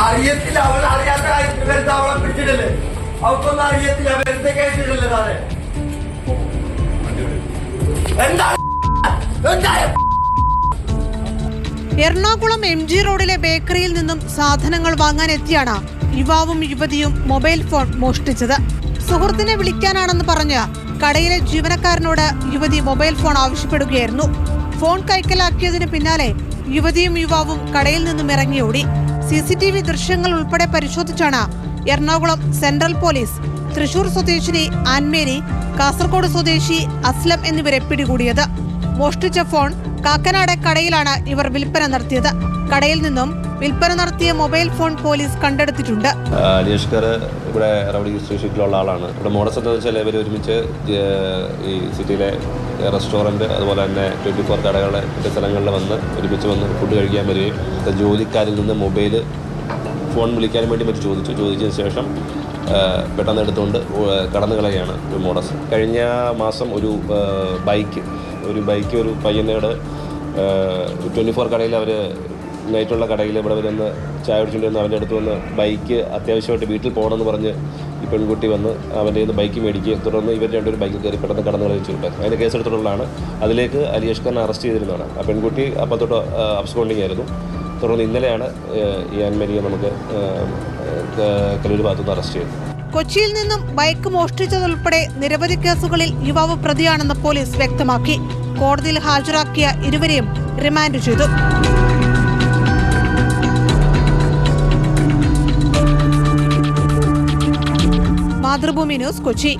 അറിയത്തില്ല, അവൾ അറിയാത്ത കാര്യത്തിൽ വരുന്ന അവളെ പിടിച്ചിട്ടില്ലേ? അവൾക്കൊന്നും അറിയത്തില്ല, വെറുതെ കേട്ടിട്ടില്ലേ താനെ? എറണാകുളം MG റോഡിലെ ബേക്കറിയിൽ നിന്നും സാധനങ്ങൾ വാങ്ങാൻ എത്തിയാണ് യുവാവും യുവതിയും മൊബൈൽ ഫോൺ മോഷ്ടിച്ചത്. സുഹൃത്തിനെ വിളിക്കാനാണെന്ന് പറഞ്ഞ് കടയിലെ ജീവനക്കാരനോട് യുവതി മൊബൈൽ ഫോൺ ആവശ്യപ്പെടുകയായിരുന്നു. ഫോൺ കൈക്കലാക്കിയതിന് പിന്നാലെ യുവതിയും യുവാവും കടയിൽ നിന്നും ഇറങ്ങിയോടി. CCTV ദൃശ്യങ്ങൾ ഉൾപ്പെടെ പരിശോധിച്ചാണ് എറണാകുളം സെൻട്രൽ പോലീസ് തൃശൂർ സ്വദേശിനി ആൻമേരി, കാസർഗോഡ് സ്വദേശി അസ്ലം എന്നിവരെ പിടികൂടിയത്. മോഷ്ടിച്ച ഫോൺ കാക്കനാട് കടയിലാണ് ഇവർ വിൽപ്പന നടത്തിയത്. കടയിൽ നിന്നും വിൽപ്പന നടത്തിയ മൊബൈൽ ഫോൺ പോലീസ് കണ്ടെടുത്തിട്ടുണ്ട്. അലിയഷ്കർ ഇവിടെ റൗഡി സ്റ്റേഷനിലുള്ള ആളാണ്. ഇവിടെ മോഡസ് എന്ന് വെച്ചാൽ ഇവർ ഒരുമിച്ച് ഈ സിറ്റിയിലെ റെസ്റ്റോറൻറ്റ് അതുപോലെ തന്നെ 24 കടകളുടെ മറ്റ് സ്ഥലങ്ങളിൽ ഒരുമിച്ച് വന്ന് ഫുഡ് കഴിക്കാൻ വരികയും ജോലിക്കാരിൽ നിന്ന് മൊബൈൽ ഫോൺ വിളിക്കാൻ വേണ്ടി മറ്റു ചോദിച്ചതിന് ശേഷം പെട്ടെന്ന് എടുത്തുകൊണ്ട് കടന്നു കളയുകയാണ് മോഡസ്. കഴിഞ്ഞ മാസം ഒരു ബൈക്ക് ഒരു പയ്യനോട് 24 കടയിൽ അവർ നൈറ്റുള്ള കടയിൽ ഇവിടെ വരുന്ന ചായ കുടിച്ചുകൊണ്ട് വന്ന് അവൻ്റെ അടുത്ത് വന്ന് ബൈക്ക് അത്യാവശ്യമായിട്ട് വീട്ടിൽ പോകണമെന്ന് പറഞ്ഞ് ഈ പെൺകുട്ടി വന്ന് അവൻ്റെ നിന്ന് ബൈക്ക് മേടിക്കുകയും തുടർന്ന് ഇവർ രണ്ടൊരു ബൈക്കിൽ കയറി പെട്ടെന്ന് കടന്നു കളയിച്ചു വിട്ടത്. അതിൻ്റെ കേസെടുത്തിട്ടുള്ളതാണ്. അതിലേക്ക് അലിയഷ്കറിനെ അറസ്റ്റ് ചെയ്തിരുന്നതാണ്. ആ പെൺകുട്ടി അപ്പം തൊട്ട് അബ്സ്കോണ്ടിങ് ആയിരുന്നു. തുടർന്ന് ഇന്നലെയാണ് ഈ ആൻമരിയെ നമുക്ക് കലൂർ ഭാഗത്തുനിന്ന് അറസ്റ്റ് ചെയ്തത്. കൊച്ചിയിൽ നിന്നും ബൈക്ക് മോഷ്ടിച്ചതുൾപ്പെടെ നിരവധി കേസുകളിൽ യുവാവ് പ്രതിയാണെന്ന് പോലീസ് വ്യക്തമാക്കി. കോടതിയിൽ ഹാജരാക്കിയ ഇരുവരെയും റിമാൻഡ് ചെയ്തു. മാതൃഭൂമി ന്യൂസ്, കൊച്ചി.